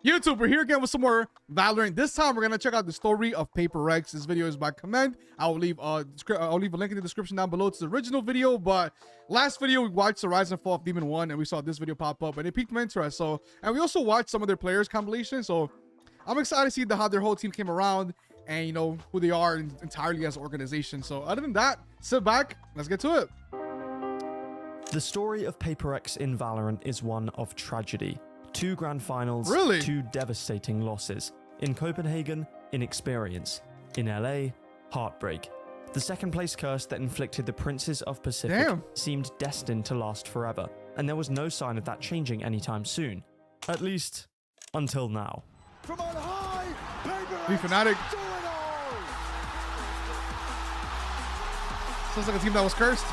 YouTube, we're here again with some more Valorant. This time, we're gonna check out the story of Paper Rex. This video is by command. I'll leave a link in the description down below. It's the original video, but last video we watched the Rise and Fall of Demon 1, and we saw this video pop up, and it piqued my interest. So, and we also watched some of their players compilation. So, I'm excited to see how their whole team came around, and you know who they are entirely as an organization. So, other than that, sit back. Let's get to it. The story of Paper Rex in Valorant is one of tragedy. 2 grand finals, Really? 2 devastating losses. In Copenhagen, inexperience. In LA, heartbreak. The second place curse that inflicted the Princes of Pacific seemed destined to last forever, and there was no sign of that changing anytime soon. At least, until now. From on high, Be Fnatic. Sounds like a team that was cursed.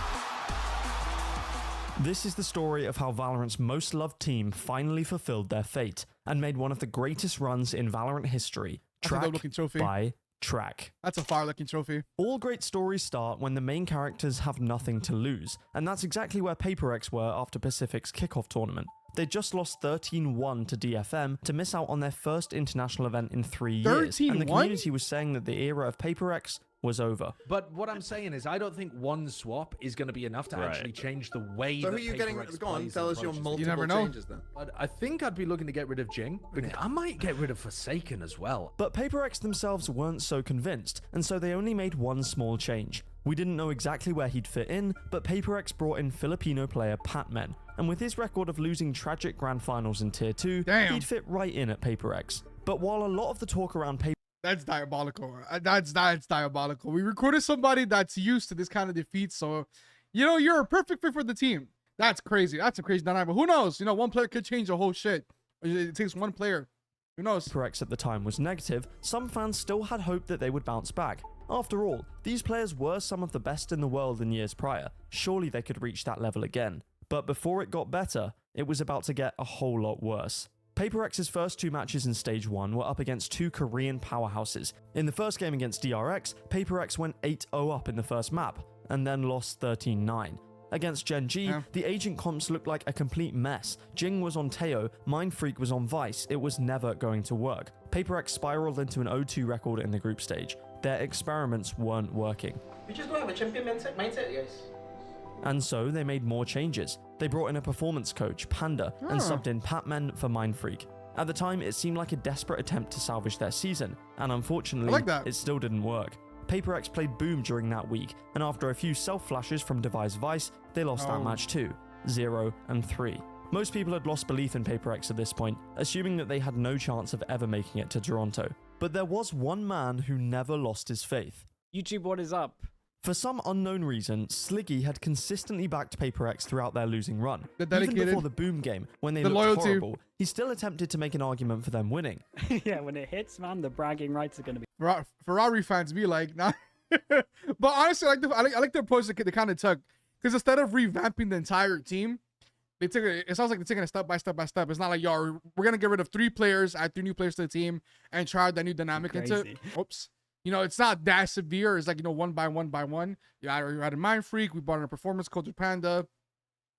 This is the story of how Valorant's most loved team finally fulfilled their fate and made one of the greatest runs in Valorant history, track by track. That's a fire-looking trophy. All great stories start when the main characters have nothing to lose, and that's exactly where Paper Rex were after Pacific's kickoff tournament. They just lost 13-1 to DFM to miss out on their first international event in 3 years, and the community was saying that the era of Paper Rex was over. But what I'm saying is, I don't think one swap is going to be enough to actually change the way. So that who are you Paper getting? Rex Go on, plays tell and us your approaches. multiple You never know. changes then. I think I'd be looking to get rid of Jing. I might get rid of Forsaken as well. But Paper Rex themselves weren't so convinced, and so they only made one small change. We didn't know exactly where he'd fit in, but Paper Rex brought in Filipino player Patmen, and with his record of losing tragic grand finals in Tier 2, he'd fit right in at Paper Rex. But while a lot of the talk around Paper That's diabolical. That's diabolical. We recruited somebody that's used to this kind of defeat, so you know you're a perfect fit for the team. That's crazy. That's a crazy dynamic. But who knows? You know, one player could change the whole shit. It takes one player. Who knows? Paper Rex at the time was negative, some fans still had hope that they would bounce back. After all, these players were some of the best in the world in years prior. Surely they could reach that level again. But before it got better, it was about to get a whole lot worse. Paper Rex's first 2 matches in Stage 1 were up against 2 Korean powerhouses. In the first game against DRX, Paper Rex went 8-0 up in the first map, and then lost 13-9. Against Gen G, the agent comps looked like a complete mess. Jing was on Teo, Mindfreak was on Vice, it was never going to work. Paper Rex spiraled into an 0-2 record in the group stage. Their experiments weren't working. We just don't have a champion mindset, guys. And so they made more changes. They brought in a performance coach, Panda, and subbed in Patmen for Mindfreak. At the time, it seemed like a desperate attempt to salvage their season, and unfortunately, it still didn't work. Paper Rex played Boom during that week, and after a few self-flashes from Device Vice, they lost that match too, 0-3. Most people had lost belief in Paper Rex at this point, assuming that they had no chance of ever making it to Toronto. But there was one man who never lost his faith. YouTube, what is up? For some unknown reason, Sliggy had consistently backed Paper Rex throughout their losing run. Even before the Boom game, when they looked horrible, he still attempted to make an argument for them winning. Yeah, when it hits, man, the bragging rights are going to be... Ferrari fans be like, nah. But honestly, I like the approach they kind of took. Because instead of revamping the entire team, it sounds like they're taking it step by step by step. It's not like, yo, we're going to get rid of 3 players, add 3 new players to the team, and try that new dynamic into it. Oops. You know, it's not that severe. It's like, you know, one by one. You added Mindfreak. We brought in a performance coach with Panda.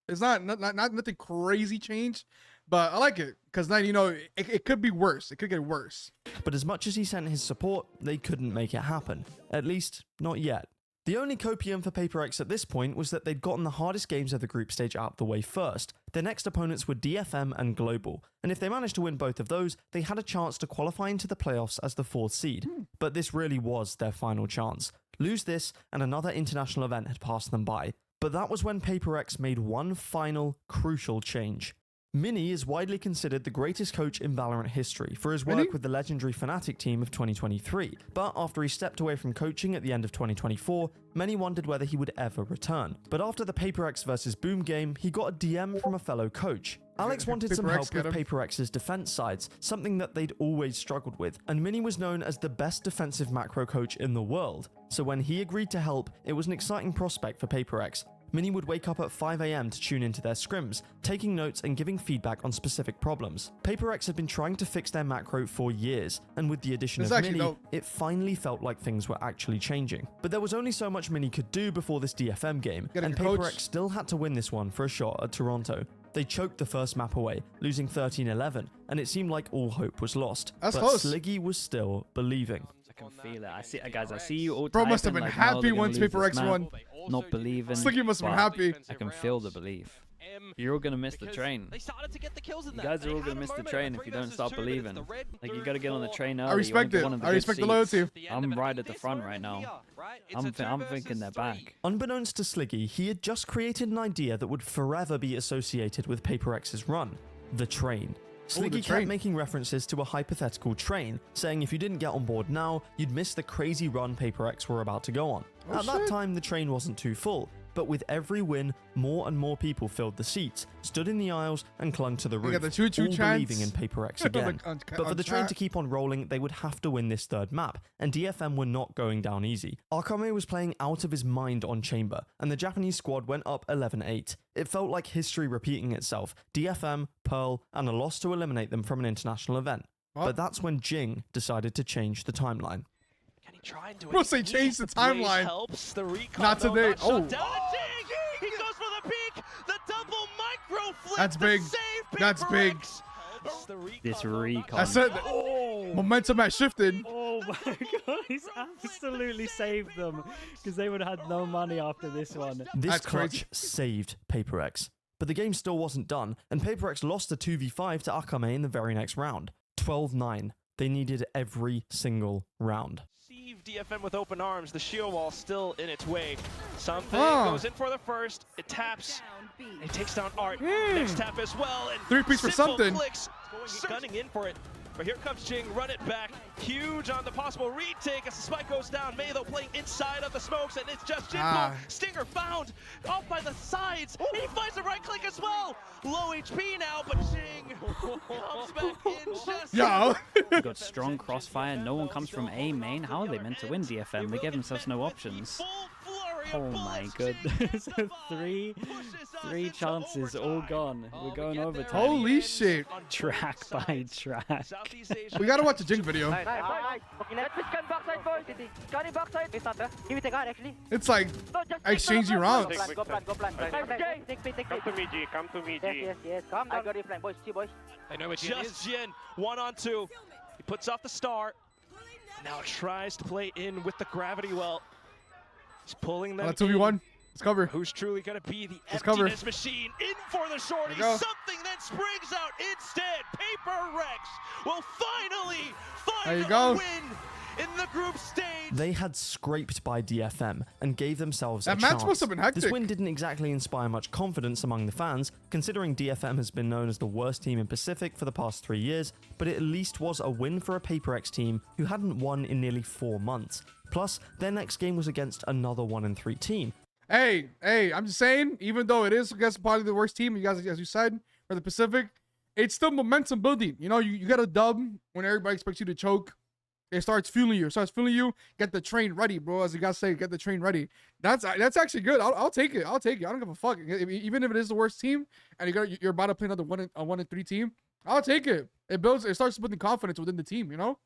It's not nothing crazy change, but I like it because then, you know, it could be worse. It could get worse. But as much as he sent his support, they couldn't make it happen. At least, not yet. The only copium for Paper Rex at this point was that they'd gotten the hardest games of the group stage out of the way first. Their next opponents were DFM and Global, and if they managed to win both of those, they had a chance to qualify into the playoffs as the 4th seed. But this really was their final chance. Lose this, and another international event had passed them by. But that was when Paper Rex made one final, crucial change. Mini is widely considered the greatest coach in Valorant history for his work with the legendary Fnatic team of 2023, but after he stepped away from coaching at the end of 2024, many wondered whether he would ever return. But after the Paper Rex vs Boom game, he got a DM from a fellow coach. Alex wanted some help with Paper Rex's defense sides, something that they'd always struggled with, and Mini was known as the best defensive macro coach in the world. So when he agreed to help, it was an exciting prospect for Paper Rex. Mini would wake up at 5 AM to tune into their scrims, taking notes and giving feedback on specific problems. Paper Rex had been trying to fix their macro for years, and with the addition of Mini, it finally felt like things were actually changing. But there was only so much Mini could do before this DFM game, and Paper Rex still had to win this one for a shot at Toronto. They choked the first map away, losing 13-11, and it seemed like all hope was lost. That's but close. Sliggy was still believing. I can feel it. I see, guys. I see you all. Bro must have typing, been like, no, happy they're gonna once lose Paper this X map, won. Not believing. Sliggy must have been but happy. I can feel the belief. You're all gonna miss the train. You guys are all gonna miss the train if you don't start believing. Like, you gotta get on the train early. I respect it. I respect the loyalty. I'm right at the front right now. I'm thinking they're back. Unbeknownst to Sliggy, he had just created an idea that would forever be associated with Paper X's run: the train. Sliggy kept making references to a hypothetical train, saying if you didn't get on board now, you'd miss the crazy run Paper X were about to go on. At that time, the train wasn't too full, but with every win, more and more people filled the seats, stood in the aisles, and clung to the roof, got the choo-choo all chants. believing in Paper X again. But for the train to keep on rolling, they would have to win this third map, and DFM were not going down easy. Akame was playing out of his mind on Chamber, and the Japanese squad went up 11-8. It felt like history repeating itself: DFM, Pearl, and a loss to eliminate them from an international event. But that's when Jing decided to change the timeline. Bro, say change the timeline. Not today. Oh. He goes for the peak. The double micro flip. That's big. That's big. This recon. I said momentum has shifted. Oh my god, he's absolutely saved them, because they would have had no money after this one. This That's clutch crazy. saved Paper X. But the game still wasn't done, and Paper X lost the 2v5 to Akame in the very next round. 12-9. They needed every single round. DFM with open arms, the shield wall still in its way. Something goes in for the first, it taps, it takes down Art, next tap as well, and 3-piece for Simple something. Clicks, gunning in for it, but here comes Jing, run it back, huge on the possible retake as the spike goes down. May though playing inside of the smokes, and it's just Jinpo. Stinger found, off by the sides, he finds the right click as well. Low HP now, but Jing comes back in just... Yo. We've got strong crossfire, no one comes from A main. How are they meant to win DFM? They gave themselves no options. Oh my goodness. three chances all gone. We're going over time. Holy shit. Track by track. We gotta watch the Jing video. It's like exchanging rounds. Go plan. Come to me, G. Come to me, G. Yes. Come down. I got your plan, boys. See, boys. I know it's just Jin, 1-on-2. He puts off the star. Now tries to play in with the gravity well. He's pulling them 2v1. Let's cover. Who's truly going to be the Let's cover. emptiness machine? In for the shorty. There you go. Something that springs out instead. Paper Rex will finally There you find go. a win in the group stage. They had scraped by DFM and gave themselves a That match chance. must have been hectic. This win didn't exactly inspire much confidence among the fans, considering DFM has been known as the worst team in Pacific for the past 3 years, but it at least was a win for a Paper X team who hadn't won in nearly 4 months. Plus, their next game was against another 1-3 team. Hey, I'm just saying, even though it is, I guess, probably the worst team, you guys, as you said, for the Pacific, it's still momentum building. You know, you get a dub when everybody expects you to choke. It starts fueling you. Get the train ready, bro. As you guys say, get the train ready. That's actually good. I'll take it. I don't give a fuck. Even if it is the worst team, and you're about to play another 1-3 team, I'll take it. It starts building confidence within the team. You know.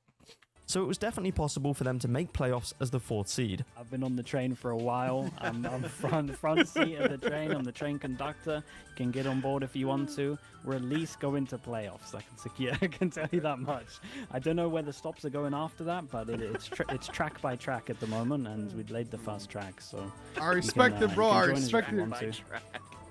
So it was definitely possible for them to make playoffs as the 4th seed. I've been on the train for a while. I'm front seat of the train. I'm the train conductor. You can get on board if you want to. We're at least going to playoffs. I can tell you that much. I don't know where the stops are going after that, but it's track by track at the moment, and we laid the first track. So I respect it, bro. I respect it.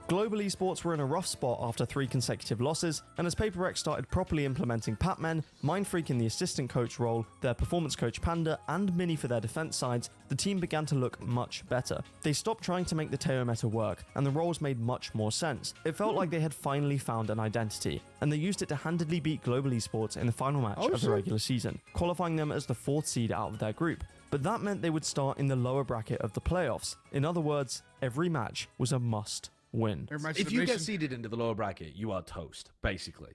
Global esports were in a rough spot after 3 consecutive losses, and as Paper X started properly implementing Patmen, Mindfreak in the assistant coach role, their performance coach Panda, and Mini for their defense sides, the team began to look much better. They stopped trying to make the Teo meta work, and the roles made much more sense. It felt like they had finally found an identity, and they used it to handedly beat Global esports in the final match of the regular season, qualifying them as the 4th seed out of their group. But that meant they would start in the lower bracket of the playoffs. In other words, every match was a must win. If you get seeded into the lower bracket, you are toast, basically.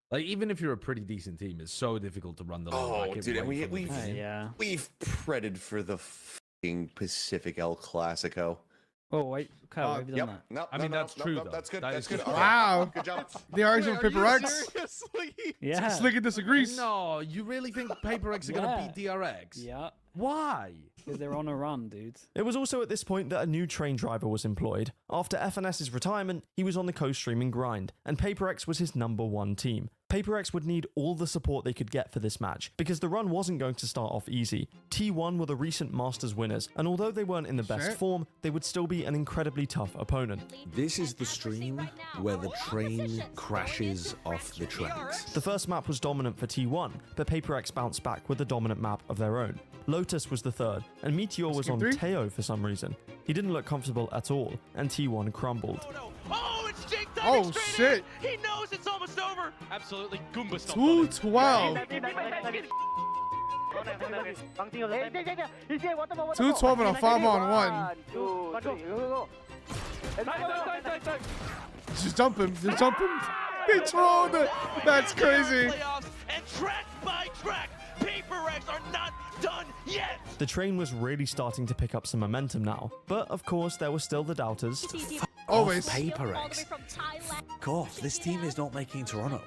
Like, even if you're a pretty decent team, it's so difficult to run the lower bracket. Dude, and we've predded for the fucking Pacific El Clasico. Oh wait, Kyle, have you done that? No, I mean, that's true, though. That's good. That That's is good. true. Okay. Wow. Good job. The RX from Paper X. Seriously? Yeah. Slick disagrees. No, you really think Paper X are going to beat DRX? Yeah. Why? Because they're on a run, dudes. It was also at this point that a new train driver was employed. After FNS's retirement, he was on the co-streaming grind, and Paper X was his #1 team. Paper X would need all the support they could get for this match, because the run wasn't going to start off easy. T1 were the recent Masters winners, and although they weren't in the best form, they would still be an incredibly tough opponent. This is the stream where the train crashes off the tracks. The first map was dominant for T1, but Paper X bounced back with a dominant map of their own. Lotus was the third, and Meteor was on Teo for some reason. He didn't look comfortable at all, and T1 crumbled. Oh, no. Oh, it's Jake Oh, diving straight shit. in. He knows it's almost over. Absolutely. Goomba stomp. 212. 212 and a 5-on-1. Just jump him. Just jump him. They trolled it. That's crazy. Playoffs, and track by track, Paper X are not done yet. The train was really starting to pick up some momentum now, but of course there were still the doubters. Always. Paper X. F off. This team is not making Toronto.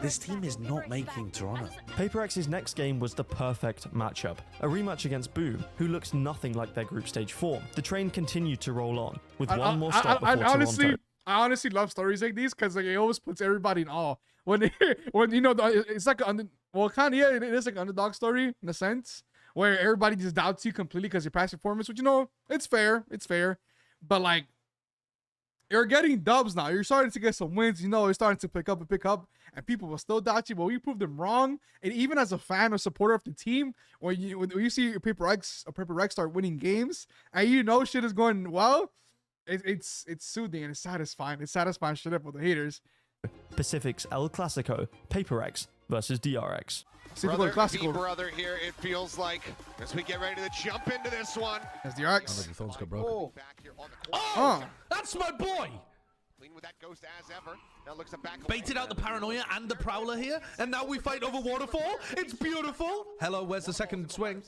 This team is not making Toronto. Paper X's next game was the perfect matchup, a rematch against Boom, who looks nothing like their group stage form. The train continued to roll on, with one more stop before Toronto. I honestly love stories like these because like it always puts everybody in awe. When you know it's like kind of it is like an underdog story in a sense where everybody just doubts you completely because your past performance, which it's fair, but like you're getting dubs now. You're starting to get some wins. It's starting to pick up, and people will still doubt you. But we proved them wrong. And even as a fan or supporter of the team, when you see your Paper X start winning games, and shit is going well, it's soothing and it's satisfying. It's satisfying shit up with the haters. Pacific's El Clasico, Paper X versus DRX. Brother here, it feels like, as we get ready to jump into this one. That's DRX. The phones got broken. Oh, That's my boy! With that ghost as ever. Now looks back. Baited out the Paranoia and the Prowler here, and now we fight over Waterfall. It's beautiful. Hello, where's the second swing?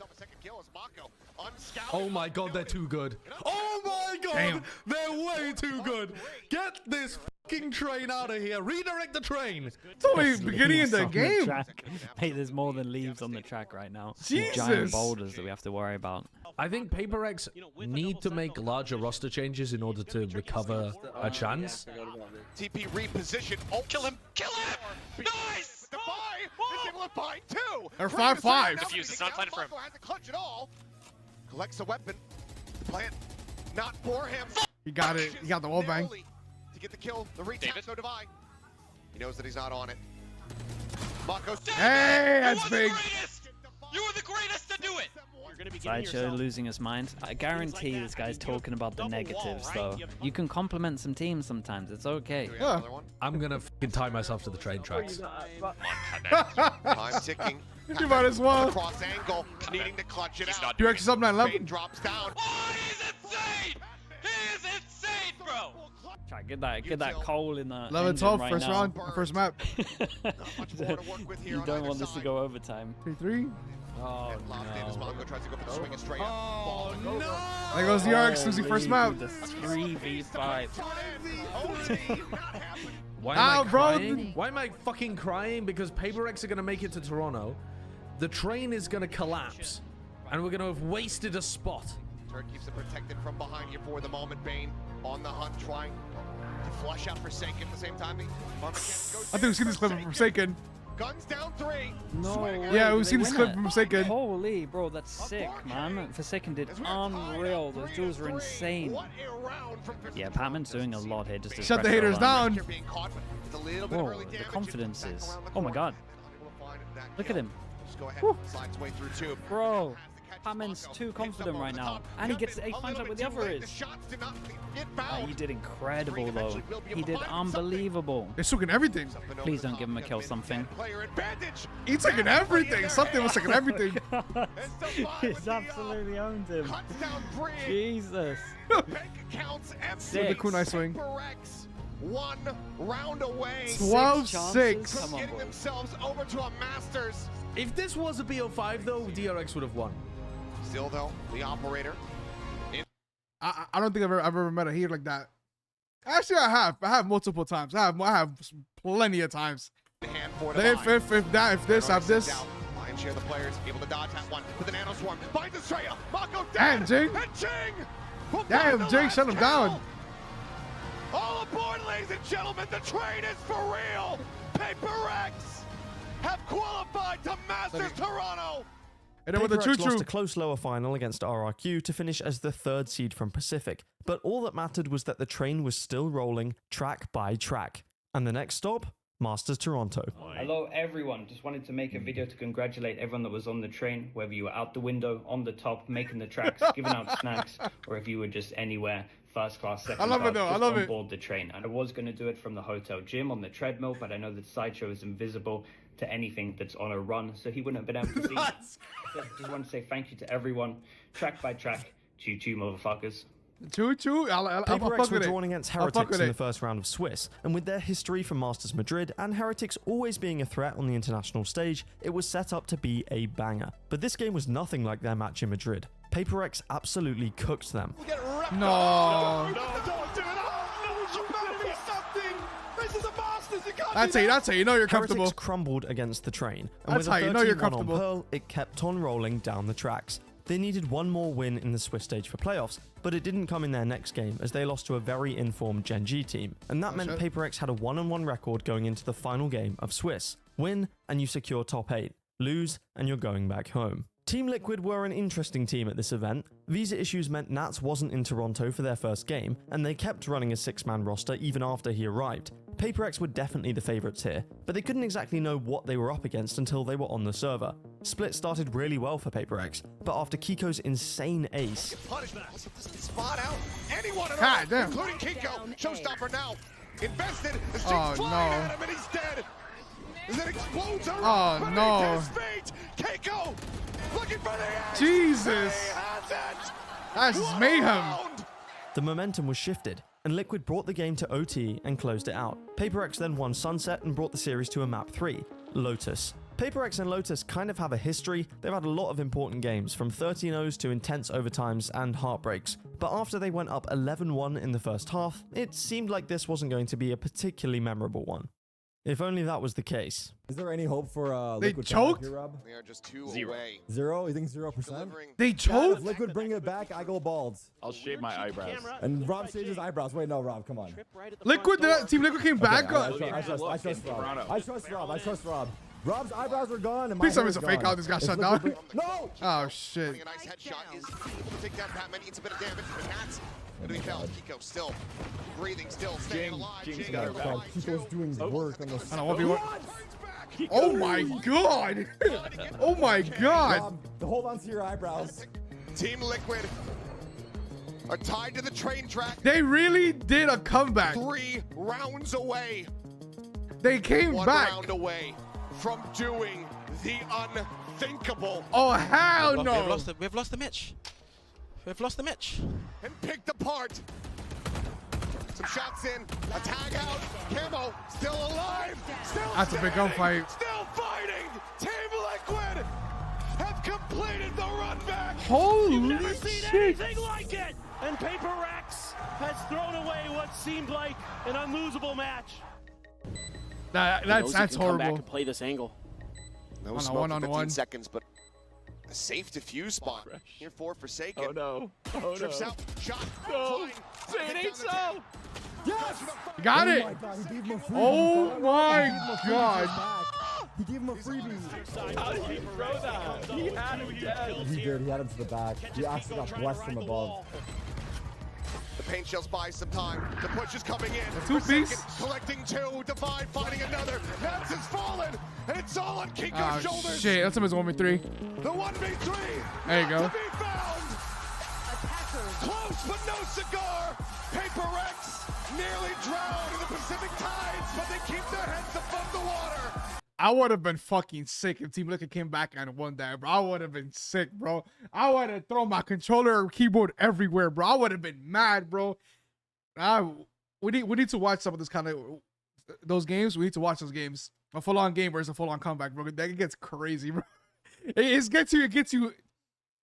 Oh my god, they're too good. Oh my god, damn. They're way too good. Get this fucking train out of here. Redirect the train. it's only the beginning of the Leaves on game. track. Hey, there's more than leaves on the track right now. Jesus. Giant boulders that we have to worry about. I think Paper X need to make larger roster changes in order to recover a chance. TP reposition. Oh, Kill him. Kill him. Nice. Defy. He's able to find two. They're 5-5. Defuse, it's not planted for him. Has to clutch it all. Collects a weapon. Plant. Not for him. He got it. He got the wall bang. To get the kill. The retap. So Divine. He knows that he's not on it. Mako's. Hey, that's big. You were the greatest to do it. Sideshow losing his mind. I guarantee this guy's talking about the negatives, though. You can compliment some teams sometimes. It's okay. Yeah. I'm gonna fucking tie myself to the train tracks. Time ticking. You might as well. Cross angle. Needing to clutch it out. DRX is up 9-11. Drops down. Oh, he's insane. He is insane, bro. Try get that coal in the 11-12, right first now. round, first map. You don't want this to go overtime. 3-3. Oh no. There goes DRX losing first map. The 3v5. Why am I bro. crying? Why am I fucking crying? Because Paper X are gonna make it to Toronto. The train is gonna collapse, and we're gonna have wasted a spot. Turret keeps it protected from behind here for the moment. Bane on the hunt, trying to flush out Forsaken at the same time. I think we've seen this clip of Forsaken. Guns down 3. No. Yeah, we've They seen this win clip it. from Forsaken. Holy, bro, that's sick, man. Forsaken did unreal. Those duels were insane. What a round from Yeah, Patman's doing a lot here just to Shut the pressure haters around. down. being caught, but it's a little bit of Whoa, early the damage. confidence Back is. around the Oh my corner. god. Unable to find that Look kill. at him. Just go ahead, slides his way through tube. Bro, Has to catch Patman's Mako. too Hits confident up right over the now. top. And he Jumped gets in 8 a finds little up with bit the too other late. is. The shots did not get Ah, found. he did incredible though. Eventually will be able He to did find something. unbelievable. They're sucking everything. Something Please over don't the give him a top. kill Gonna be something. player advantage. He's taking everything. Something was taking everything. He's absolutely owned him. Cuts down 3. Jesus. Bank accounts empty. With the kunai swing. Paper X, 1 round away. 12-6. Come on, Getting boys. themselves over to a Masters. If this was a BO5 though, DRX would have won. Still though, the operator I don't think I've ever met a hater like that. Actually, I have. I have multiple times. I have plenty of times. Hand for the If this. Lion share the players, able to dodge that one with the nano swarm. Finds Estrella. Mako Damn, dead. Jing. And Jing. will find Damn, the Jing, last shut him kill. down. All aboard, ladies and gentlemen. The train is for real. Paper X have qualified to Masters Toronto. And then with the Paper X choo-choo. lost a close lower final against RRQ to finish as the 3rd seed from Pacific, but all that mattered was that the train was still rolling track by track. And the next stop? Masters Toronto. Hello everyone, just wanted to make a video to congratulate everyone that was on the train, whether you were out the window, on the top, making the tracks, giving out snacks, or if you were just anywhere, first class, second I love class, it though, I just love on it. board the train. And I was going to do it from the hotel gym on the treadmill, but I know that Sideshow is invisible to anything that's on a run, so he wouldn't have been able to see. So just want to say thank you to everyone, track by track, choo-choo motherfuckers. Choo-choo. Paper X were drawn against Heretics in the it. first round of Swiss, and with their history from Masters Madrid and Heretics always being a threat on the international stage, it was set up to be a banger. But this game was nothing like their match in Madrid. Paper X absolutely cooked them. No. That's how you know you're comfortable. Heretics crumbled against the train, and That's with how a you know you're 13-1 on comfortable. Pearl, it kept on rolling down the tracks. They needed one more win in the Swiss stage for playoffs, but it didn't come in their next game as they lost to a very informed Gen G team, and that meant shit. Paper X had a 1-on-1 record going into the final game of Swiss. Win, and you secure top 8. Lose, and you're going back home. Team Liquid were an interesting team at this event. Visa issues meant Nats wasn't in Toronto for their first game, and they kept running a 6-man roster even after he arrived. Paper X were definitely the favourites here, but they couldn't exactly know what they were up against until they were on the server. Split started really well for Paper X, but after Kiko's insane ace, Spot out anyone at God all, damn. including Kiko. Showstopper now. Invested. As Jing's Oh, flying no. at him and he's dead. As it explodes around Oh, beneath no. his feet. Kiko looking for the ace. Jesus. He has it. That's What a mayhem. round. the momentum was shifted, and Liquid brought the game to OT and closed it out. Paper X then won Sunset and brought the series to a map 3, Lotus. Paper X and Lotus kind of have a history. They've had a lot of important games, from 13-0s to intense overtimes and heartbreaks. But after they went up 11-1 in the first half, it seemed like this wasn't going to be a particularly memorable one. If only that was the case. Is there any hope for They Liquid choked? here, Rob? They are just 2 away. Zero? You think 0%? Delivering. They Yeah, choked? if Liquid bring it back, I go bald. I'll shave my eyebrows. And Rob shaves his eyebrows. Wait, no, Rob, come on. Liquid, Team Liquid came back. Okay, I trust Rob. I trust Rob. Rob's eyebrows are gone and my Please tell me hair it's is a fake gone. out. This got If shut Liquid down. No! Oh shit. A nice headshot is able to take down Batman. Eats a bit of damage, but Nats going to be fouled. Kiko still breathing, still staying alive. Jing's Jing got got her God, Kiko's doing work on this. I don't know, 1v1. Oh my god. Oh my god. Rob, hold on to your eyebrows. Team Liquid are tied to the train track. They really did a comeback. 3 rounds away. They came 1 back. round away from doing the unthinkable. Oh hell no. We've lost the match. We've lost the match. And picked apart. Some shots in, a tag out. Camo still alive. Still That's a big standing, gunfight. Still fighting. Team Liquid have completed the run back. Holy Seen shit. anything like it! And Paper Rex has thrown away what seemed like an unlosable match. That's Come back horrible. and play this angle. No On a smoke for 15 1-on-1. seconds, but a safe defuse spot. Here for Forsaken. Oh no. Oh Trips no. out, shot, No. flying. Say it ain't so. Yes! You got it. Oh my God, he gave him a freebie. Oh my He gave him a freebie God. back. He gave him a freebie. How did he throw that? He had him dead. He did. He had him to the back. He actually got blessed from above. The paint shells buy some time. The push is coming in. Two-piece. Forsaken collecting 2. Divine finding another. Nats has fallen. And it's all on Kiko's Oh shoulders. shit. That's his 1v3. The 1v3. There you go. To be found. Close but no cigar. Paper Rex nearly drowned in the Pacific tides, but they keep their heads above the water. I would have been fucking sick if Team Liquid came back and won that, bro. I would have been sick, bro. I would have thrown my controller or keyboard everywhere, bro. I would have been mad, bro. We need to watch some of this kind of those games. We need to watch those games. A full-on game versus a full-on comeback, bro. That gets crazy, bro. It gets you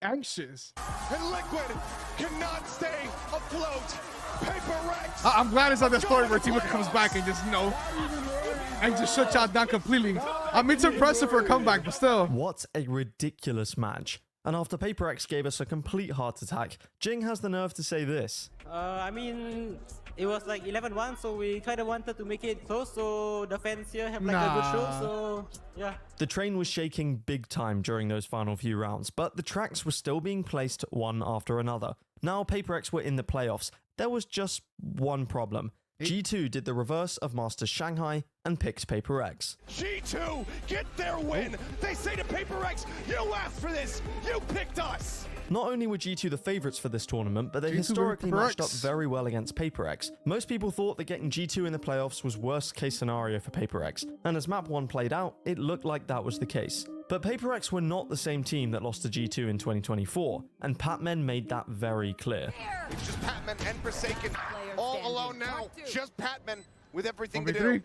anxious. And Liquid cannot stay afloat. Paper Rex. I'm glad it's not that story where Team comes back and just, and just shut y'all down completely. I mean, it's impressive for a comeback, but still. What a ridiculous match. And after Paper X gave us a complete heart attack, Jing has the nerve to say this. I mean, it was like 11-1, so we kind of wanted to make it close, so the fans here have like a good show, so yeah. The train was shaking big time during those final few rounds, but the tracks were still being placed one after another. Now Paper X were in the playoffs. There was just one problem. G2 did the reverse of Masters Shanghai and picked Paper X. G2 get their win. They say to Paper X, you asked for this. You picked us. Not only were G2 the favourites for this tournament, but they historically matched up very well against Paper X. Most people thought that getting G2 in the playoffs was worst case scenario for Paper X, and as map 1 played out, it looked like that was the case. But Paper X were not the same team that lost to G2 in 2024, and Patmen made that very clear. It's just Patmen and Forsaken all alone now. Just Patmen with everything to do.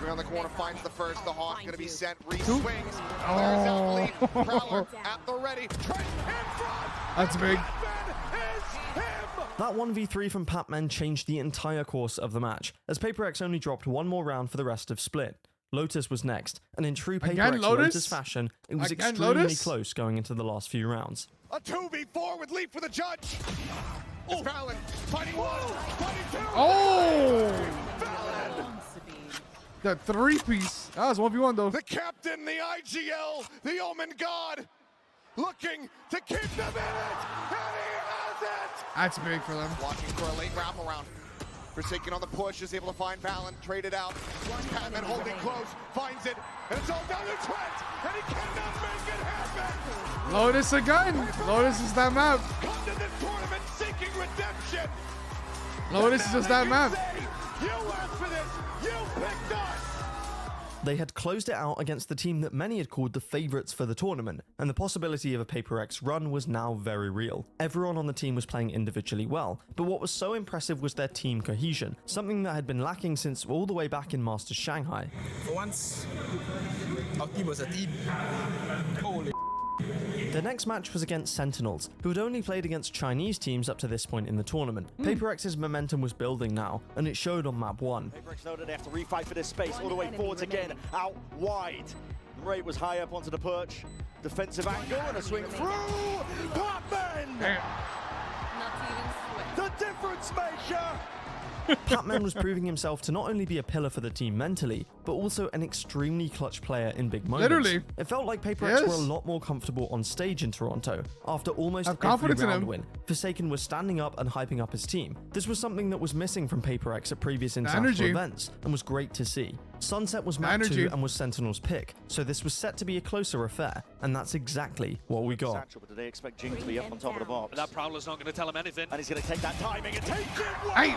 On the corner finds the first. The Hawk going to be sent. Re-swings. Flares out lead. Prowler at the ready. Trent in front. That's big. That 1v3 from Patmen changed the entire course of the match, as Paper X only dropped one more round for the rest of Split. Lotus was next, and in true Paper X Lotus fashion, it was extremely close going into the last few rounds. A 2v4 with lead for the judge. It's Fallon fighting one, fighting two. Oh! Fallon. The 3-piece. That was 1v1 though. The captain, the IGL, the Omen God, looking to keep them in it, and he has it! That's big for them. Watching for a late wraparound. Forsaken on the push, is able to find Valen, traded out. Patman holding close, finds it, and it's all down to Trent, and he cannot make it happen! Lotus again. Lotus is that map. Come to this tournament seeking redemption! Lotus is just that map. You asked for this, you picked us! They had closed it out against the team that many had called the favourites for the tournament, and the possibility of a Paper X run was now very real. Everyone on the team was playing individually well, but what was so impressive was their team cohesion, something that had been lacking since all the way back in Masters Shanghai. For once, our team was a team. Holy. The next match was against Sentinels, who had only played against Chinese teams up to this point in the tournament. Paper X's momentum was building now, and it showed on map 1. Paper X know that they have to refight for this space all the way forwards again, out wide. The rate was high up onto the perch. Defensive angle and a swing through. Patman! The difference maker! Patman was proving himself to not only be a pillar for the team mentally, but also an extremely clutch player in big moments. Literally. It felt like Paper X were a lot more comfortable on stage in Toronto. After almost every round win, Forsaken was standing up and hyping up his team. This was something that was missing from Paper X at previous international events, and was great to see. Sunset was map 2 and was Sentinel's pick, so this was set to be a closer affair, and that's exactly what we got. But do they expect Jing to be up on top of the box? But that Prowler's not going to tell him anything. And he's going to take that timing and take it well! Hey,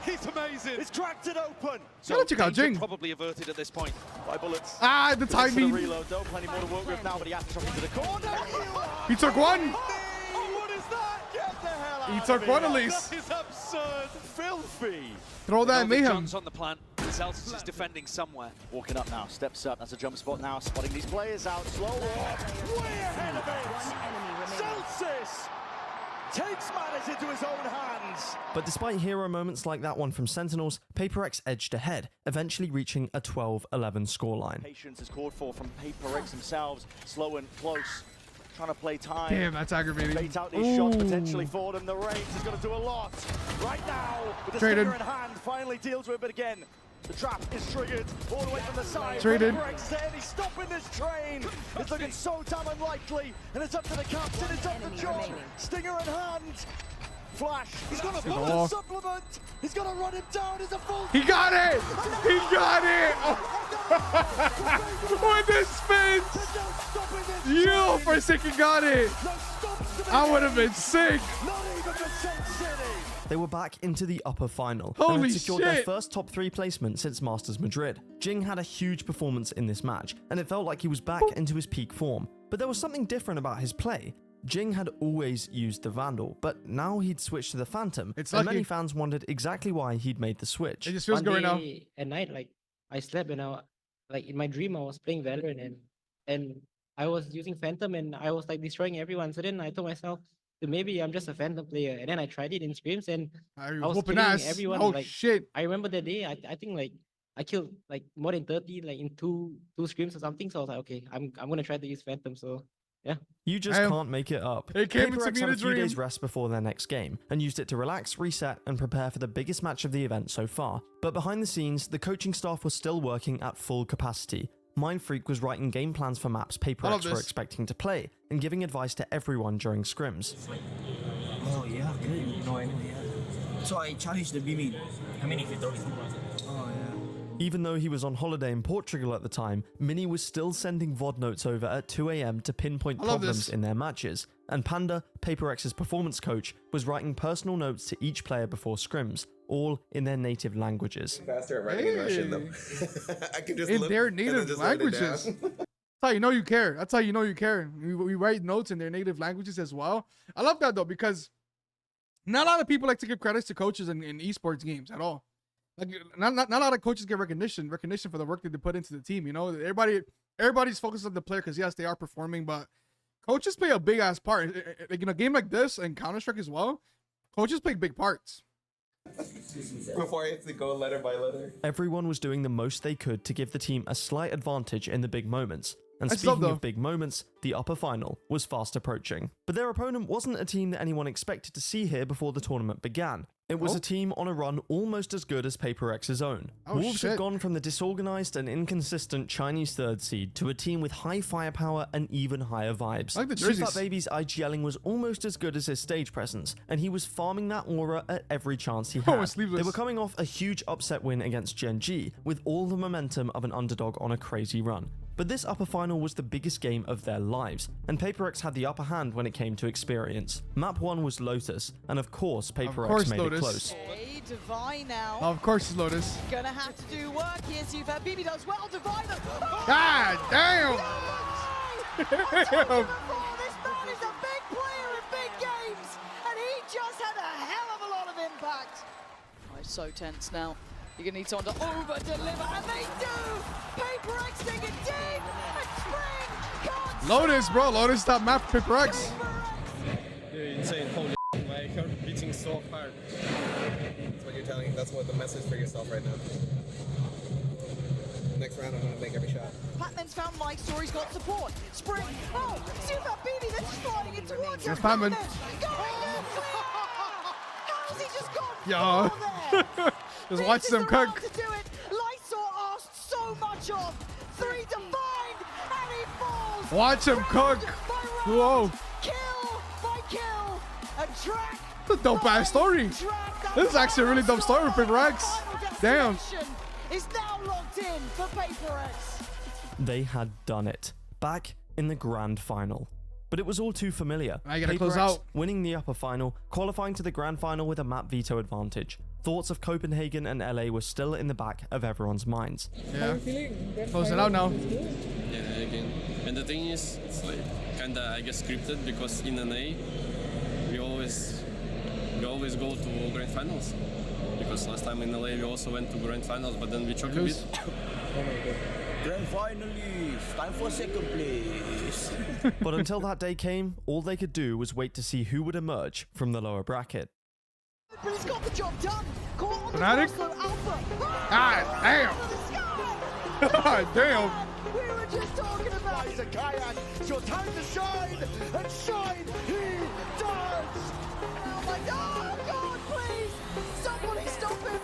He's amazing! It's cracked it open! So check out Jing. Probably averted at this point. By bullets. Ah, the timing. Reload though, plenty more to work with now, but he has to drop into the corner. He took one. Oh, what is that? Get the hell out He took one at least. That is absurd. Filthy. Throw that at Mayhem. John's on the plan. Celsius is defending somewhere. Walking up now, steps up. That's a jump spot now. Spotting these players out. Slow walk. Way ahead of it. Celsius takes matters into his own hands. But despite hero moments like that one from Sentinels, Paper X edged ahead, eventually reaching a 12-11 scoreline. Patience is called for from Paper X themselves. Slow and close. Trying to play time. Damn, that's aggravating. Bait out these shots potentially for them. The range is going to do a lot. Right now, with the stinger in hand, finally deals with it again. The trap is triggered all the way from the side. Traded. He's stopping this train. It's looking so damn unlikely. And it's up to the captain, it's up to John. Stinger in hand. Flash. He's got a bullet supplement. He's going to run him down. It's a full. He got it. He got it. With this spins. You Forsaken got it. I would have been sick. Not even the Sun City. They were back into the upper final Holy and had secured their shit. first top 3 placement since Masters Madrid. Jing had a huge performance in this match, and it felt like he was back into his peak form. But there was something different about his play. Jing had always used the Vandal, but now he'd switched to the Phantom, and many fans wondered exactly why he'd made the switch. It just feels good right now. At night, like I slept and like in my dream I was playing Valorant and I was using Phantom and I was like destroying everyone. So then I told myself, maybe I'm just a phantom player. And then I tried it in scrims, and I was whooping killing ass. everyone. Oh like, shit! I remember that day. I think like I killed like more than 30 like in two scrims or something. So I was like, okay, I'm gonna try to use phantom. So yeah. You just can't make it up. It came Paper into X me had in a a few days dream. rest before their next game, and used it to relax, reset, and prepare for the biggest match of the event so far. But behind the scenes, the coaching staff was still working at full capacity. Mindfreak was writing game plans for maps Paper X were expecting to play, and giving advice to everyone during scrims. Oh yeah, good. No, I know, yeah. So I challenged the B-main. I mean, if you throw it. Oh yeah. Even though he was on holiday in Portugal at the time, Mini was still sending VOD notes over at 2 AM to pinpoint problems in their matches, and Panda, Paper X's performance coach, was writing personal notes to each player before scrims, all in their native languages. Faster at writing in Russian though. I can just In look their and then native just write it languages. down. That's how you know you care. That's how you know you care. We write notes in their native languages as well. I love that though, because not a lot of people like to give credits to coaches in esports games at all. Like not a lot of coaches get recognition for the work that they put into the team. You know, everybody's focused on the player because yes, they are performing, but coaches play a big ass part. Like in a game like this and Counter-Strike as well, coaches play big parts. Before I have to go letter by letter. Everyone was doing the most they could to give the team a slight advantage in the big moments. And speaking of big moments, the upper final was fast approaching. But their opponent wasn't a team that anyone expected to see here before the tournament began. It was a team on a run almost as good as Paper X's own. Wolves had gone from the disorganized and inconsistent Chinese third seed to a team with high firepower and even higher vibes. I like the Swift jerseys. Baby's IGLing was almost as good as his stage presence, and he was farming that aura at every chance he had. They were coming off a huge upset win against Gen G, with all the momentum of an underdog on a crazy run. But this upper final was the biggest game of their lives, and Paper X had the upper hand when it came to experience. Map 1 was Lotus, and of course Paper X made it close. Divine now. Of course it's Lotus. Gonna have to do work here. See if BB does well. Divine. God damn! This man is a big player in big games, and he just had a hell of a lot of impact. Oh, it's so tense now. You're gonna need someone to over-deliver, and they do! Paper X take it deep, and Spring can't Lotus, bro. Lotus top map for Paper X. You're insane. Holy my heart beating so hard. That's what you're telling. That's what the message for yourself right now. Next round, I'm gonna make every shot. Patman's found Mike Story's got support. Spring. Oh, see that BB, they're just sliding it towards him. Yes, Patman. How's he just gone? Yo. Just watch them cook. To do it. Lysaw asked so much of. 3 Divine, and he falls. Watch him cook. Whoa. Kill by kill. A track. It's a dope ass story. This is actually a really dope story with Paper X. Damn. Is now locked in for Paper X. They had done it, back in the grand final. But it was all too familiar. I gotta Paper close X out. winning the upper final, qualifying to the grand final with a map veto advantage. Thoughts of Copenhagen and LA were still in the back of everyone's minds. Yeah. Close it out now. Yeah, again. And the thing is, it's like kinda, I guess, scripted because in NA, we always go to grand finals. Because last time in LA we also went to grand finals, but then we choked a bit. Grand finalists, time for second place. But until that day came, all they could do was wait to see who would emerge from the lower bracket. But he's got the job done. Caught on the Fnatic? crossroad, Alpha. Ah, damn. God damn. We were just talking about Isaac Kayak, it's your time to shine, and shine he does. Oh my God, God, please. Somebody stop him.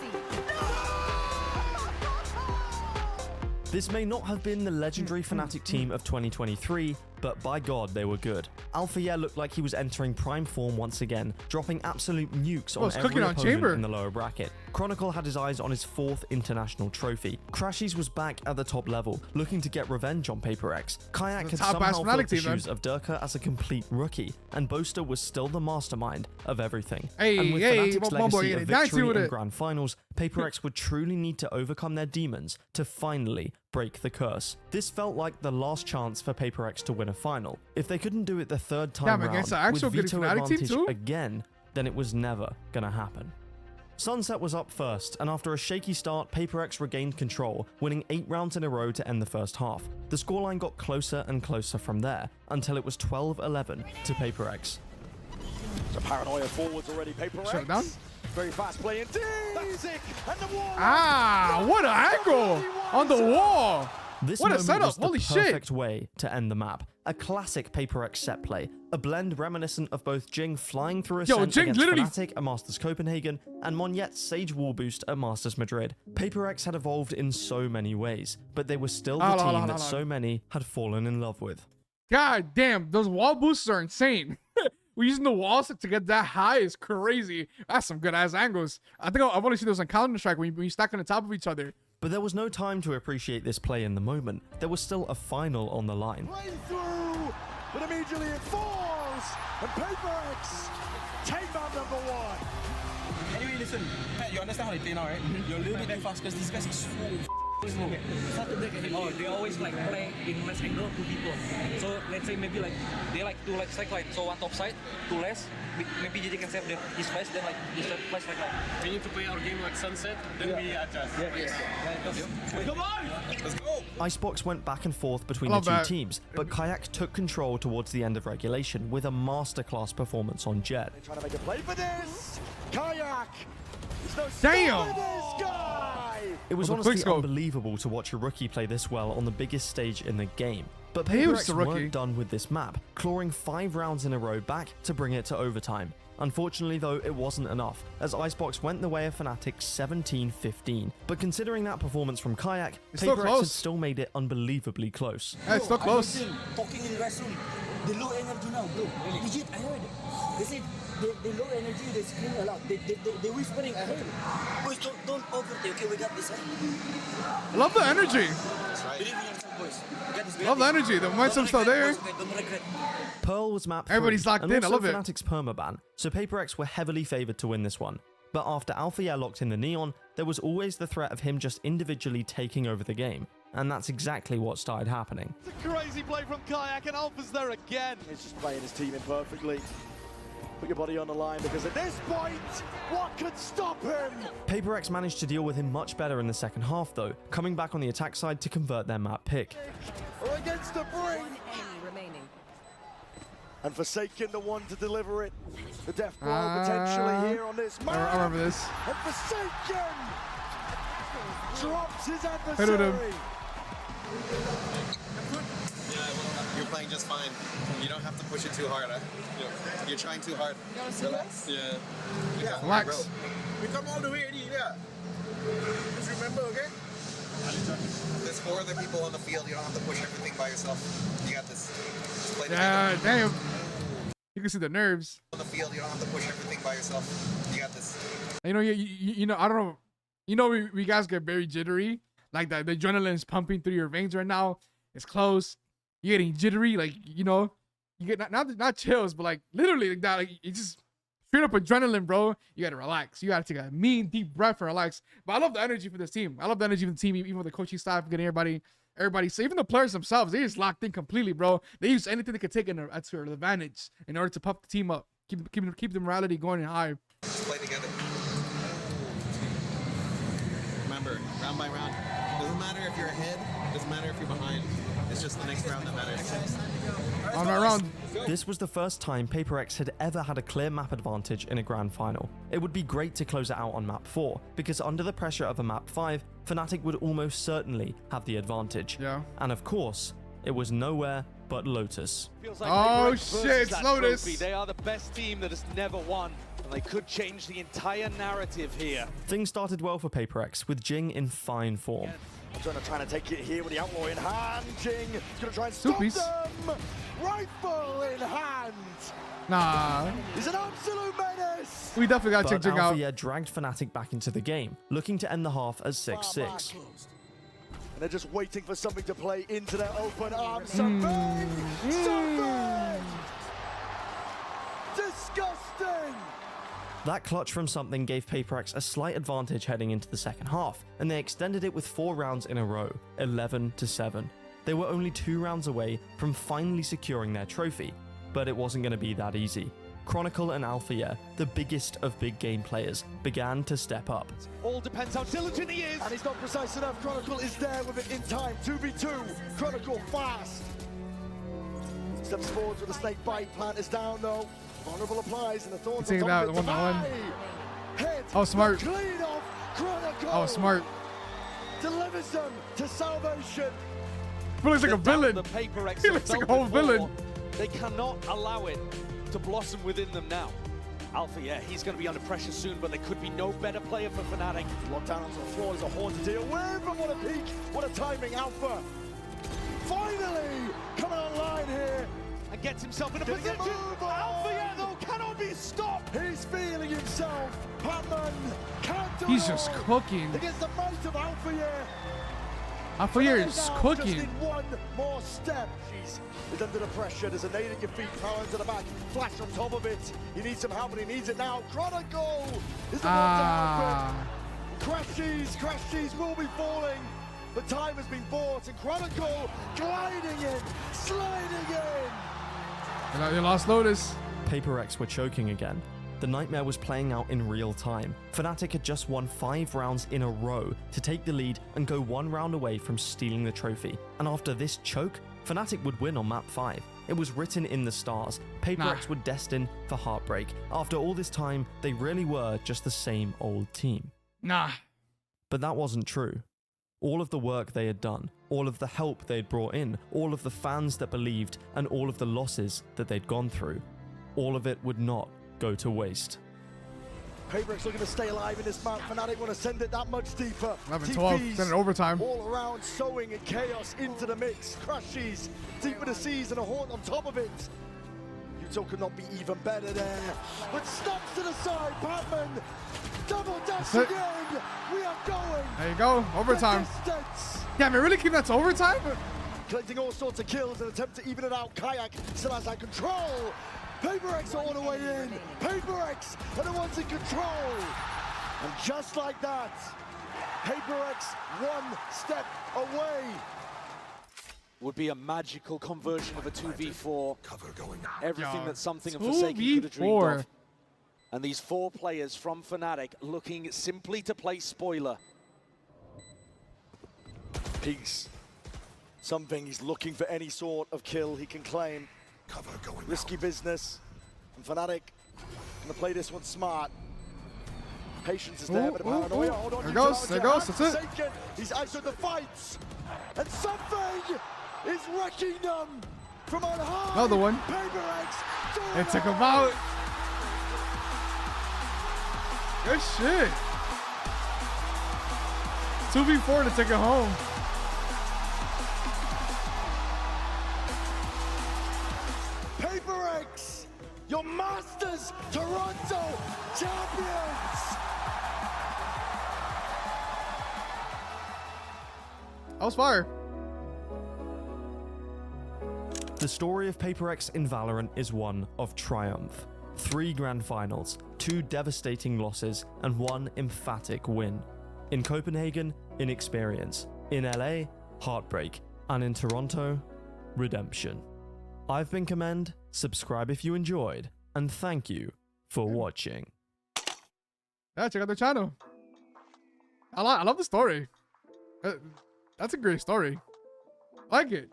This may not have been the legendary Fnatic team of 2023, but by God, they were good. Alpha Yeah looked like he was entering prime form once again, dropping absolute nukes on every opponent in the lower bracket. Chronicle had his eyes on his 4th international trophy. Crashies was back at the top level, looking to get revenge on Paper X. Kayak had somehow filled the shoes of Durka as a complete rookie, and Boaster was still the mastermind of everything. And with Fnatic's legacy of victory in grand finals, Paper X would truly need to overcome their demons to finally break the curse. This felt like the last chance for Paper X to win a final. If they couldn't do it the third time round with veto advantage again, then it was never gonna happen. Sunset was up first, and after a shaky start, Paper X regained control, winning 8 rounds in a row to end the first half. The scoreline got closer and closer from there, until it was 12-11 to Paper X. So paranoia forwards already. Paper Shut it down. Very fast play indeed. That's it. And the wall. Ah, what an angle on the wall. This What a moment setup. was the Holy shit. perfect way to end the map. A classic Paper X set play, a blend reminiscent of both Jing flying through a scent Jing against literally Fnatic at Masters Copenhagen and Monyet's Sage wall boost at Masters Madrid. Paper X had evolved in so many ways, but they were still the team that so many had fallen in love with. God damn, those wall boosters are insane. We're using the walls to get that high is crazy. That's some good ass angles. I think I've only seen those on Counter-Strike when you stack on the top of each other. But there was no time to appreciate this play in the moment. There was still a final on the line. Through, but immediately it falls. And Paper X take that #1. Anyway, listen, Pat, you understand how they play now, right? You're a little bit too fast because these guys are so slow. Oh, they always like play in less angle, 2 people. So let's say maybe like they like to like side line. So 1 top side, 2 less. Maybe JJ can save his flash, then like his flash like that. We need to play our game like sunset, then we adjust. Come on! Let's go! Icebox went back and forth between the two teams, but Kayak took control towards the end of regulation with a masterclass performance on Jet. They're trying to make a play for this. Kayak. Damn! It was honestly unbelievable to watch a rookie play this well on the biggest stage in the game. But Paper X weren't done with this map, clawing 5 rounds in a row back to bring it to overtime. Unfortunately though, it wasn't enough, as Icebox went the way of Fnatic 17-15. But considering that performance from Kayak, Paper X had still made it unbelievably close. It's still close. Talking in the restroom, they low energy now, bro. Legit, I heard. They said they low energy, they scream a lot. They whispering, I heard. Boys, don't overthink, okay? We got this, I love the energy. Believe in yourself, boys. Love the energy. The momentum's still there. Pearl was map 3, Everybody's locked and in. I also love it. Fnatic's permaban, so Paper X were heavily favored to win this one. But after Alpha locked in the Neon, there was always the threat of him just individually taking over the game. And that's exactly what started happening. It's a crazy play from Kayak, and Alpha's there again. He's just playing his team in perfectly. Put your body on the line, because at this point, what could stop him? Paper X managed to deal with him much better in the second half though, coming back on the attack side to convert their map pick. Or against the brink. And Forsaken the one to deliver it. The death blow potentially here on this map. I remember this. And Forsaken drops his Hit adversary. him. You're playing just fine. You don't have to push it too hard, huh? You're trying too hard. Relax. Yeah. Relax. We come all the way, yeah. Just remember, okay? There's 4 other people on the field. You don't have to push everything by yourself. You got this. Just play together. Damn. You can see the nerves. On the field, you don't have to push everything by yourself. You got this. You know, you know, I don't know. You know, we guys get very jittery. Like the adrenaline is pumping through your veins right now. It's close. You're getting jittery. Like, you know, you get not chills, but like literally like that. Like you just straight up adrenaline, bro. You gotta relax. You gotta take a mean deep breath and relax. But I love the energy for this team. I love the energy for the team, even with the coaching staff, getting everybody. So even the players themselves, they just locked in completely, bro. They use anything they could take to their advantage in order to pump the team up, keep the morality going high. Let's play together. Remember, round by round. Doesn't matter if you're ahead. Doesn't matter if you're behind. It's just the next round that matters. On my round. This was the first time Paper X had ever had a clear map advantage in a grand final. It would be great to close it out on map 4, because under the pressure of a map 5, Fnatic would almost certainly have the advantage. Yeah. And of course, it was nowhere but Lotus. Oh shit, it's Lotus. They are the best team that has never won, and they could change the entire narrative here. Things started well for Paper X, with Jing in fine form. Alterna trying to take it here with the outlaw in hand. Jing is going to try and stop them. Rifle in hand. Nah. He's an absolute menace. We definitely got to check Jing out. Althea dragged Fnatic back into the game, looking to end the half as 6-6. And they're just waiting for something to play into their open arms. Something! Disgusting! That clutch from something gave Paper X a slight advantage heading into the second half, and they extended it with 4 rounds in a row, 11-7. They were only 2 rounds away from finally securing their trophy, but it wasn't going to be that easy. Chronicle and Althea, the biggest of big game players, began to step up. All depends how diligent he is. And he's not precise enough. Chronicle is there with it in time. 2v2. Chronicle fast. Steps forwards with a snake bite. Plant is down though. Vulnerable applies and the thorns Take on it top out, of one on one. Head, Oh, smart. clean off, Chronicle Oh, smart. delivers them to salvation. He looks like a villain. The Paper X He looks like a whole villain. They cannot allow it to blossom within them now. Alpha, yeah, he's going to be under pressure soon, but there could be no better player for Fnatic. Locked down onto the floor, there's a horn to deal with, and what a peak, what a timing, Alpha. Finally coming online here. And gets himself in a Getting position. move on. Alpha, yeah, though, cannot be stopped. He's feeling himself. Patman can't do He's it just all cooking. against the might of Alpha, yeah. Alpha here is cooking. Just in one more step. Jeez. He's under the pressure. There's a nade at your feet. Power into the back. Flash on top of it. He needs some help, and he needs it now. Chronicle is the one to help him. Crash cheese will be falling. The time has been bought, and Chronicle gliding in, sliding in. They lost Lotus. Paper X were choking again. The nightmare was playing out in real time. Fnatic had just won 5 rounds in a row to take the lead and go 1 round away from stealing the trophy. And after this choke, Fnatic would win on map 5. It was written in the stars. Paper X were destined for heartbreak. After all this time, they really were just the same old team. Nah. But that wasn't true. All of the work they had done, all of the help they'd brought in, all of the fans that believed, and all of the losses that they'd gone through, all of it would not go to waste. Paperx looking to stay alive in this map. Fnatic want to send it that much deeper. 11-12, send it overtime. All around, sowing and chaos into the mix. Crashes deep in the seas and a haunt on top of it. Yuto could not be even better there. But stops to the side, Batman. Double dash again. We are going. There you go, overtime. Damn, it really came that to overtime? Collecting all sorts of kills and attempt to even it out. Kayak still has that control. Paperx all the way in. Paperx are the ones in control. And just like that, Paperx one step away. Would be a magical conversion of a 2v4. Cover going. Everything that Something and Forsaken could have dreamed 2v4. of. And these 4 players from Fnatic looking simply to play spoiler. Peace. Something he's looking for any sort of kill he can claim. Cover going. Risky business. And Fnatic gonna play this one smart. Patience is there, but paranoia. Hold on, there goes, that's it. He's actually the fights. And Something is wrecking them from on high. Another one. Paperx. It took him out. Good shit. 2v4 to take it home. Paperx, your Masters Toronto champions. That was fire. The story of Paper X in Valorant is one of triumph. 3 grand finals, 2 devastating losses, and 1 emphatic win. In Copenhagen, inexperience. In LA, heartbreak. And in Toronto, redemption. I've been Commend, subscribe if you enjoyed, and thank you for watching. Yeah, check out the channel. I love the story. That's a great story. I like it.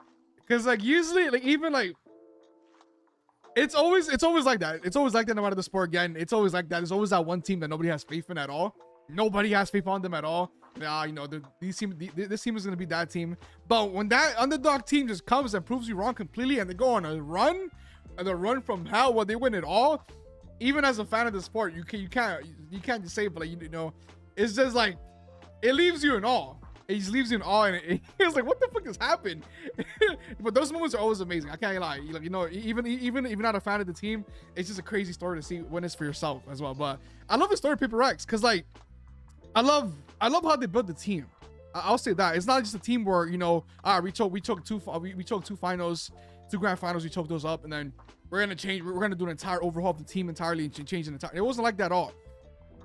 Cause like usually, like even like it's always like that. It's always like that no matter the sport. Again, it's always like that. There's always that one team that nobody has faith in at all. Nobody has faith on them at all. You know, this team is gonna be that team. But when that underdog team just comes and proves you wrong completely, and they go on a run, and they run from hell where they win it all. Even as a fan of the sport, you can't just say, but like you know, it's just like it leaves you in awe. It just leaves you in awe, and it's like, what the fuck has happened? But those moments are always amazing. I can't lie. Like, you know, even not a fan of the team, it's just a crazy story to see when it's for yourself as well. But I love the story of Paper X because like I love how they built the team. I'll say that it's not just a team where you know we choked 2 finals, 2 grand finals. We choked those up, and then we're gonna do an entire overhaul of the team entirely and change the entire. It wasn't like that at all.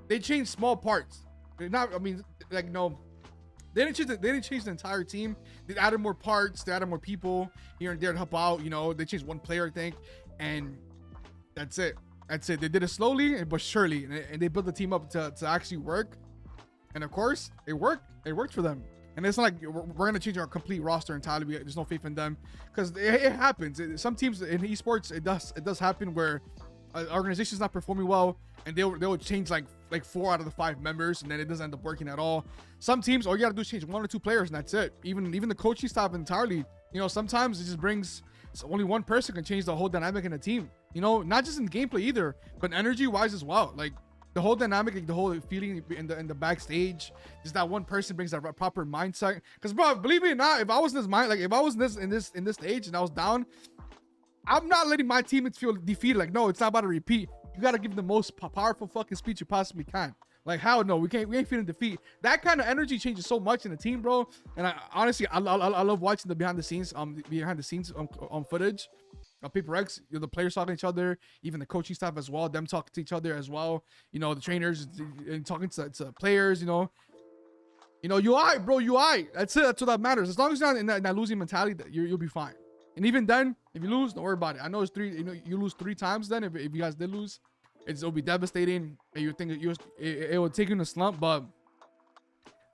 They changed small parts. They're not. I mean, like no. They didn't change the entire team. They added more parts. They added more people here and there to help out. You know, they changed 1 player, I think, and that's it. That's it. They did it slowly but surely, and they built the team up to actually work. And of course, it worked. It worked for them. And it's not like we're gonna change our complete roster entirely. There's no faith in them because it happens. Some teams in esports, it does happen where organization's not performing well, and they will change like 4 out of the 5 members, and then it doesn't end up working at all. Some teams, all you gotta do is change 1 or 2 players, and that's it. Even the coaching staff entirely, you know, sometimes it just brings, so only one person can change the whole dynamic in a team. You know, not just in gameplay either, but energy wise as well. Like the whole dynamic, like the whole feeling in the backstage, just that one person brings that proper mindset. Because bro, believe me or not, if I was in this mind, like if I was in this stage and I was down, I'm not letting my teammates feel defeated. Like, no, it's not about to repeat. You gotta give the most powerful fucking speech you possibly can. Like, hell no, we ain't feeling defeat. That kind of energy changes so much in the team, bro. And I honestly love watching the behind the scenes footage of Paper X. You know, the players talking to each other, even the coaching staff as well, them talking to each other as well. You know, the trainers and talking to players. You know, you alright, bro, you alright. That's it. That's what that matters. As long as you're not in that losing mentality, you'll be fine. And even then, if you lose, don't worry about it. I know it's 3. You know, you lose 3 times. Then if you guys did lose, it'll be devastating. And you think it will take you in a slump. But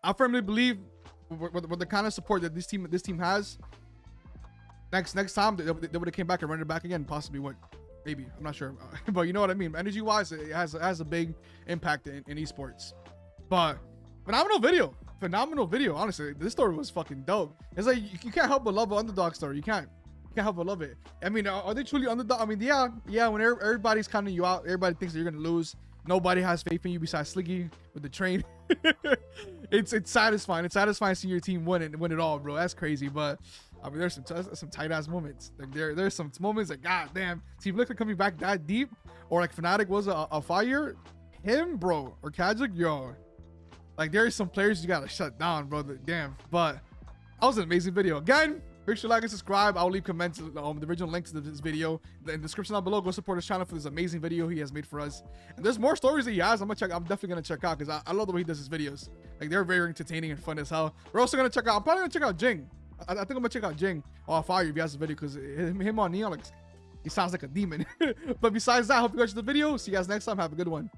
I firmly believe with the kind of support that this team has, next time they would have came back and run it back again. Possibly would, maybe, I'm not sure, but you know what I mean. Energy wise, it has a big impact in esports. But phenomenal video. Honestly, this story was fucking dope. It's like you can't help but love an underdog story. You can't help but love it. I mean, are they truly underdog? I mean, yeah. When everybody's counting you out, everybody thinks that you're gonna lose. Nobody has faith in you besides Sliggy with the train. It's satisfying. It's satisfying seeing your team win it all, bro. That's crazy. But I mean, there's some tight ass moments. Like there's some moments like, god damn, Team Liquid coming back that deep, or like Fnatic was a fire, him, bro, or Kajic, yo. Like there are some players you gotta shut down, bro. Damn. But that was an amazing video. Again, make sure to like and subscribe. I'll leave comments, the original links to this video in the description down below. Go support his channel for this amazing video he has made for us. And there's more stories that he has. I'm definitely gonna check out because I love the way he does his videos. Like they're very entertaining and fun as hell. We're also gonna check out. I'm probably gonna check out Jing. I think I'm gonna check out Jing on Fire if he has a video, because him on Neon, like, he sounds like a demon. But besides that, I hope you guys enjoyed the video. See you guys next time. Have a good one.